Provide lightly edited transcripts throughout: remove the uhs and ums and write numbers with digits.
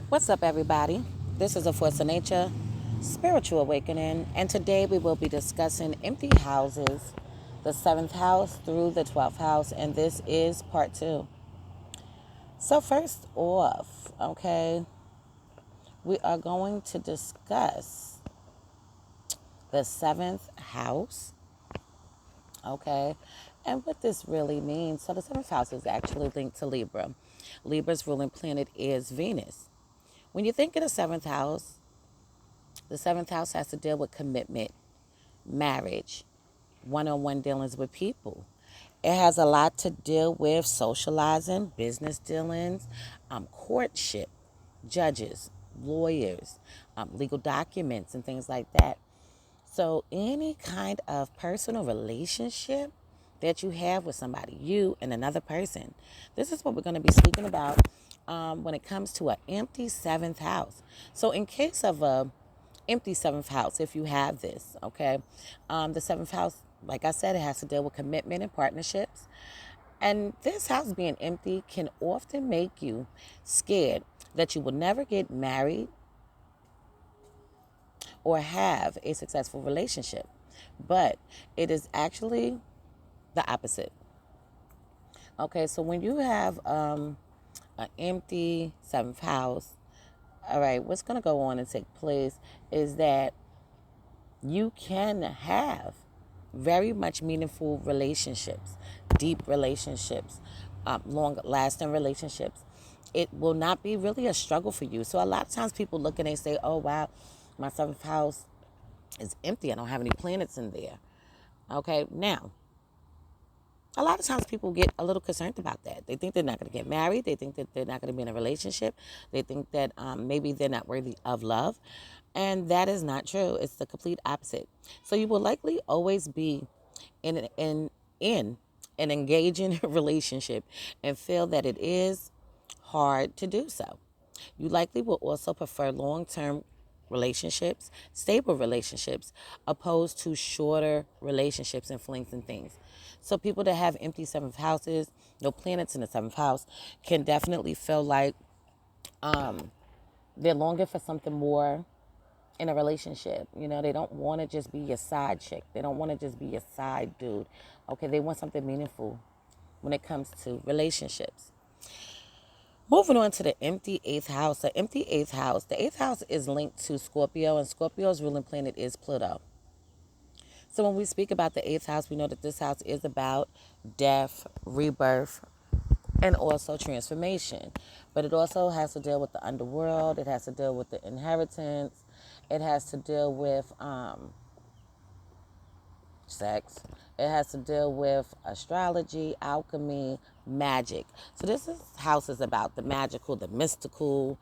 What's up, everybody? This is A Force of Nature, Spiritual Awakening, and today we will be discussing empty houses, the 7th house through the 12th house, and this is part 2. So, first off, okay, we are going to discuss the 7th house, okay, and what this really means. So, the 7th house is actually linked to Libra. Libra's ruling planet is Venus. When you think of the seventh house has to deal with commitment, marriage, one-on-one dealings with people. It has a lot to deal with socializing, business dealings, courtship, judges, lawyers, legal documents, and things like that. So, any kind of personal relationship that you have with somebody, you and another person, this is what we're going to be speaking about when it comes to an empty seventh house. So, in case of a empty seventh house, if you have this, okay, the seventh house, like I said, it has to deal with commitment and partnerships. And this house being empty can often make you scared that you will never get married or have a successful relationship. But it is actually the opposite. Okay, so when you have an empty seventh house, all right, what's going to go on and take place is that you can have very much meaningful relationships, deep relationships, long lasting relationships. It will not be really a struggle for you. So a lot of times people look and they say, oh, wow, my seventh house is empty. I don't have any planets in there. Okay, now, a lot of times people get a little concerned about that. They think they're not going to get married. They think that they're not going to be in a relationship. They think that maybe they're not worthy of love. And that is not true. It's the complete opposite. So you will likely always be in an engaging relationship and feel that it is hard to do so. You likely will also prefer long-term relationships, stable relationships, opposed to shorter relationships and flings and things. So people that have empty seventh houses, no planets in the seventh house, can definitely feel like they're longing for something more in a relationship. You know, they don't want to just be your side chick. They don't want to just be your side dude. Okay, they want something meaningful when it comes to relationships. Moving on to the empty eighth house. The empty eighth house. The eighth house is linked to Scorpio, and Scorpio's ruling planet is Pluto. So when we speak about the eighth house, we know that this house is about death, rebirth, and also transformation. But it also has to deal with the underworld. It has to deal with the inheritance. It has to deal with sex. It has to deal with astrology, alchemy, magic. So house is about the magical, the mystical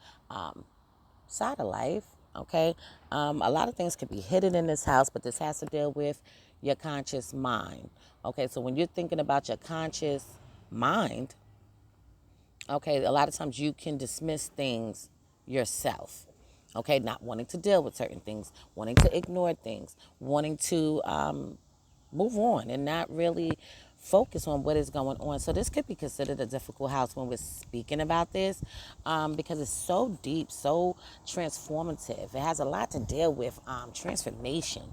side of life. Okay, a lot of things can be hidden in this house, but this has to deal with your conscious mind. Okay, so when you're thinking about your conscious mind, okay, a lot of times you can dismiss things yourself. Okay, not wanting to deal with certain things, wanting to ignore things, wanting to move on and not really focus on what is going on. So this could be considered a difficult house when we're speaking about this because it's so deep, so transformative. It has a lot to deal with transformation.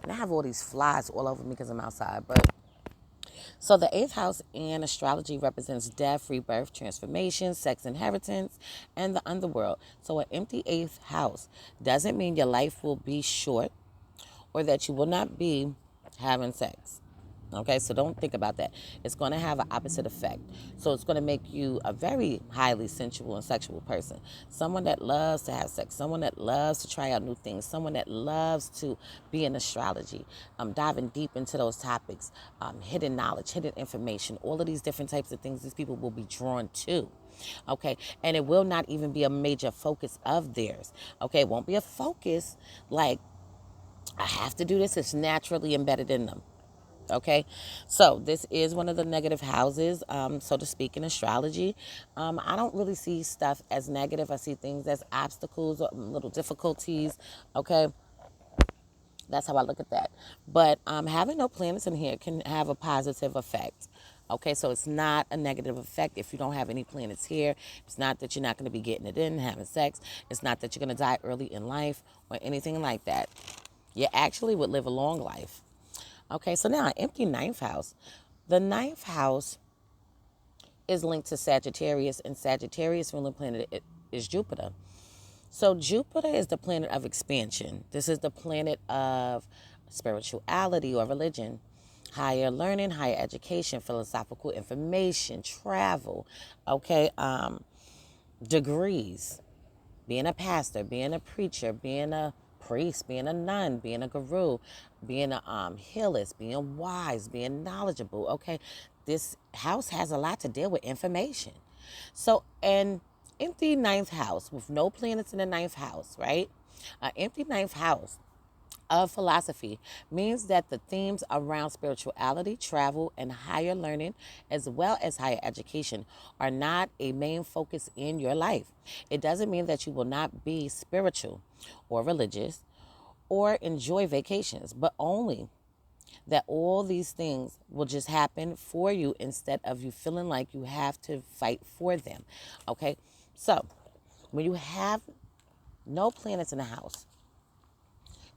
And I have all these flies all over me because I'm outside. But so the eighth house in astrology represents death, rebirth, transformation, sex inheritance, and the underworld. So an empty eighth house doesn't mean your life will be short or that you will not be having sex. Okay, so don't think about that. It's going to have an opposite effect. So it's going to make you a very highly sensual and sexual person. Someone that loves to have sex. Someone that loves to try out new things. Someone that loves to be in astrology. Diving deep into those topics. Hidden knowledge, hidden information. All of these different types of things these people will be drawn to. Okay, and it will not even be a major focus of theirs. Okay, it won't be a focus like, I have to do this. It's naturally embedded in them. Okay, so this is one of the negative houses, so to speak, in astrology. I don't really see stuff as negative. I see things as obstacles or little difficulties. Okay, that's how I look at that. But having no planets in here can have a positive effect. Okay, so it's not a negative effect if you don't have any planets here. It's not that you're not going to be getting it in, having sex. It's not that you're going to die early in life or anything like that. You actually would live a long life. Okay, so now empty ninth house. The ninth house is linked to Sagittarius, and Sagittarius ruling planet is Jupiter. So Jupiter is the planet of expansion. This is the planet of spirituality or religion, higher learning, higher education, philosophical information, travel, okay, degrees, being a pastor, being a preacher, being a priest, being a nun, being a guru, being a healist, being wise, being knowledgeable. Okay, this house has a lot to deal with information. So, an empty ninth house with no planets in the ninth house, right? An empty ninth house of philosophy means that the themes around spirituality, travel, and higher learning, as well as higher education, are not a main focus in your life. It doesn't mean that you will not be spiritual or religious or enjoy vacations, but only that all these things will just happen for you instead of you feeling like you have to fight for them. Okay? So, when you have no planets in the house,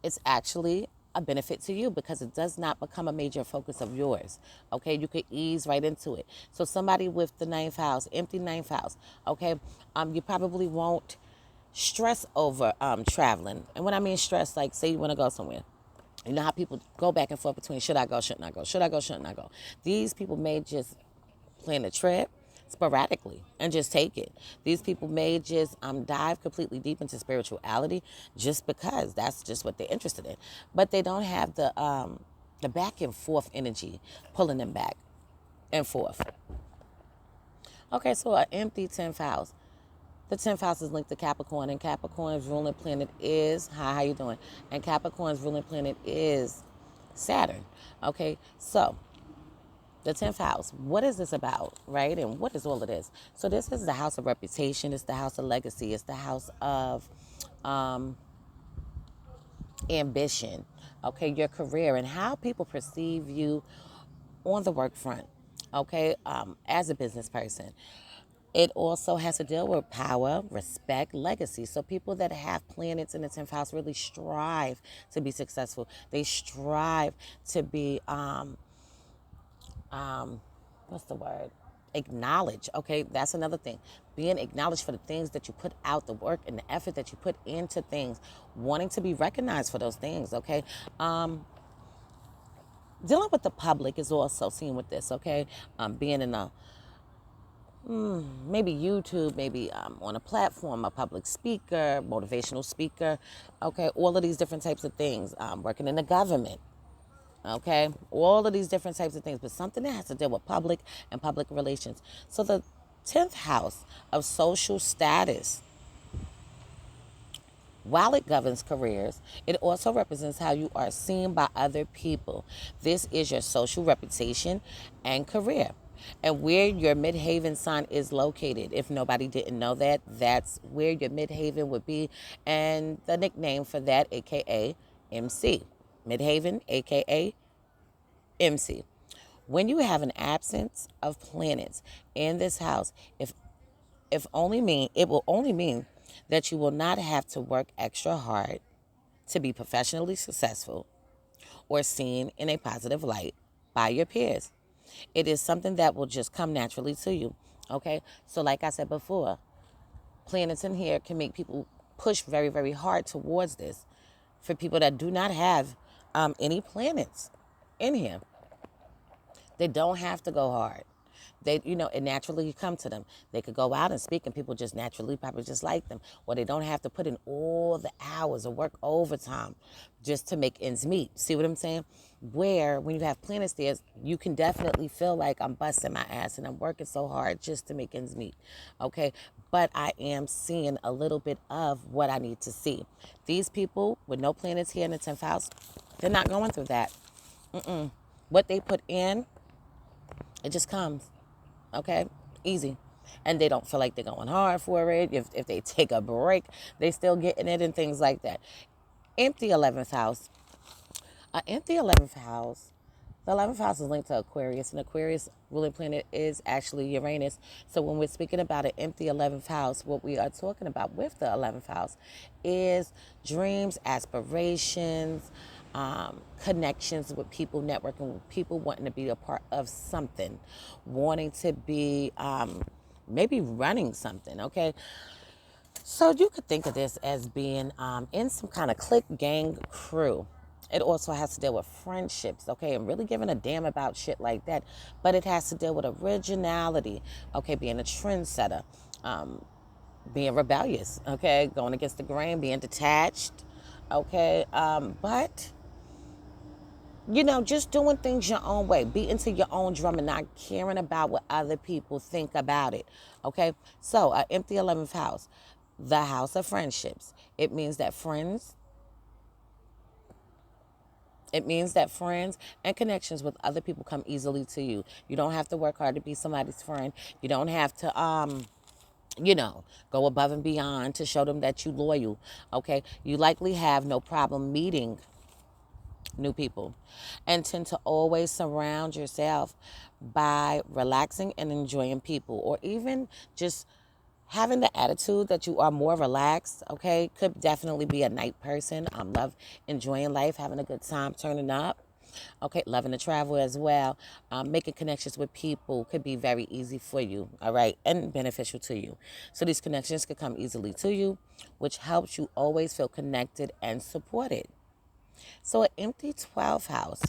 it's actually a benefit to you because it does not become a major focus of yours. Okay, you could ease right into it. So somebody with the ninth house, empty ninth house, okay, you probably won't stress over traveling. And when I mean stress, like say you want to go somewhere. You know how people go back and forth between should I go, shouldn't I go, should I go, shouldn't I go. These people may just plan a trip sporadically and just take it. These people may just dive completely deep into spirituality just because that's just what they're interested in. But they don't have the back and forth energy pulling them back and forth. Okay, so an empty 10th house. The 10th house is linked to Capricorn, and Capricorn's ruling planet is, hi, how you doing? And Capricorn's ruling planet is Saturn. Okay, so the 10th house, what is this about, right? And what is all of this? So this is the house of reputation. It's the house of legacy. It's the house of ambition, okay? Your career and how people perceive you on the work front, okay? As a business person. It also has to deal with power, respect, legacy. So people that have planets in the 10th house really strive to be successful. They strive to be what's the word? Acknowledge. Okay, that's another thing. Being acknowledged for the things that you put out, the work and the effort that you put into things, wanting to be recognized for those things. Okay, dealing with the public is also seen with this. Okay, being in a maybe YouTube, maybe on a platform, a public speaker, motivational speaker. Okay, all of these different types of things. Working in the government. Okay, all of these different types of things, but something that has to deal with public and public relations. So the 10th house of social status, while it governs careers, it also represents how you are seen by other people. This is your social reputation and career. And where your midhaven sign is located. If nobody didn't know that, that's where your midhaven would be. And the nickname for that, aka MC. Midhaven, aka MC. When you have an absence of planets in this house, if only mean it will only mean that you will not have to work extra hard to be professionally successful or seen in a positive light by your peers. It is something that will just come naturally to you. Okay? So like I said before, planets in here can make people push very, very hard towards this. For people that do not have any planets in here, they don't have to go hard. It naturally come to them. They could go out and speak and people just naturally probably just like them. Or they don't have to put in all the hours or work overtime just to make ends meet. See what I'm saying? Where when you have planets there, you can definitely feel like I'm busting my ass and I'm working so hard just to make ends meet. Okay? But I am seeing a little bit of what I need to see. These people with no planets here in the 10th house, they're not going through that. What they put in, it just comes. Okay? Easy. And they don't feel like they're going hard for it. If they take a break, they still getting it and things like that. Empty 11th house. Empty 11th house The 11th house is linked to Aquarius, and Aquarius ruling planet is actually Uranus. So when we're speaking about an empty 11th house, what we are talking about with the 11th house is dreams, aspirations, connections with people, networking with people, wanting to be a part of something, wanting to be maybe running something, okay? So you could think of this as being in some kind of clique, gang, crew. It also has to deal with friendships, okay, and really giving a damn about shit like that. But it has to deal with originality, okay, being a trendsetter, being rebellious, okay, going against the grain, being detached, okay, but just doing things your own way, beating to your own drum and not caring about what other people think about it. Okay. So, empty 11th house, the house of friendships. It means that friends and connections with other people come easily to you. You don't have to work hard to be somebody's friend. You don't have to, go above and beyond to show them that you loyal. Okay. You likely have no problem meeting new people and tend to always surround yourself by relaxing and enjoying people, or even just having the attitude that you are more relaxed. Okay, could definitely be a night person. Love enjoying life, having a good time, turning up. Okay, loving to travel as well. Making connections with people could be very easy for you, all right, and beneficial to you. So these connections could come easily to you, which helps you always feel connected and supported. So an empty 12th house.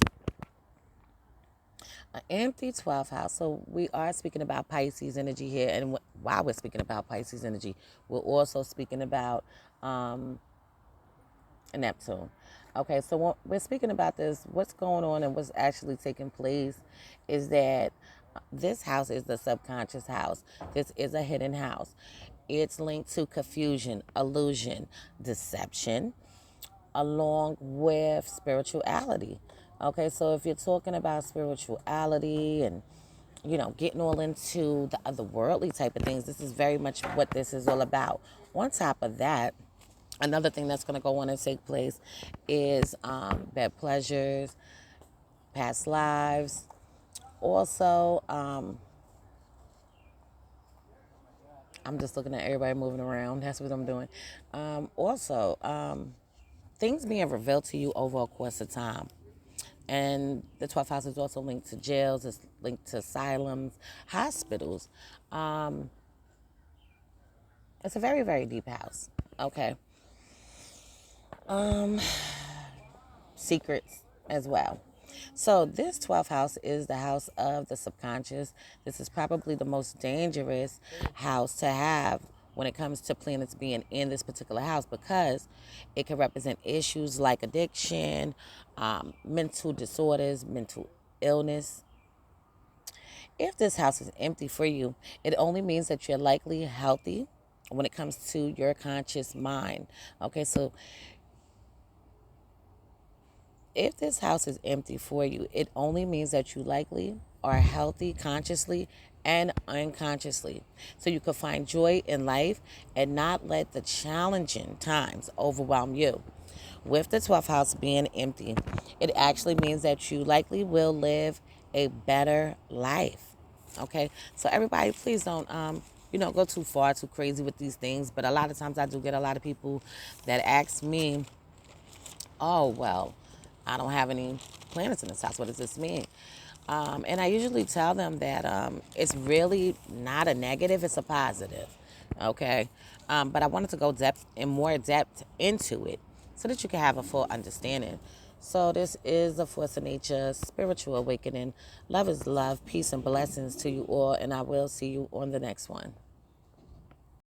So we are speaking about Pisces energy here. And while we're speaking about Pisces energy, we're also speaking about Neptune. Okay, so when we're speaking about this, what's going on and what's actually taking place is that this house is the subconscious house. This is a hidden house. It's linked to confusion, illusion, deception, along with spirituality. Okay, so if you're talking about spirituality and getting all into the otherworldly type of things, this is very much what this is all about. On top of that, another thing that's going to go on and take place is bed pleasures, past lives. Also, I'm just looking at everybody moving around. That's what I'm doing. Also, things being revealed to you over a course of time. And the 12th house is also linked to jails, it's linked to asylums, hospitals. It's a very, very deep house. Okay. Secrets as well. So this 12th house is the house of the subconscious. This is probably the most dangerous house to have when it comes to planets being in this particular house, because it can represent issues like addiction, mental disorders, mental illness. If this house is empty for you, it only means that you're likely healthy when it comes to your conscious mind. Okay, so if this house is empty for you, it only means that you likely are healthy consciously and unconsciously. So you can find joy in life and not let the challenging times overwhelm you. With the 12th house being empty, it actually means that you likely will live a better life. Okay, so everybody, please don't go too far, too crazy with these things. But a lot of times I do get a lot of people that ask me, oh, well, I don't have any planets in this house. What does this mean? And I usually tell them that it's really not a negative, it's a positive. Okay. But I wanted to go more depth into it so that you can have a full understanding. So this is a force of nature, spiritual awakening. Love is love, peace and blessings to you all. And I will see you on the next one.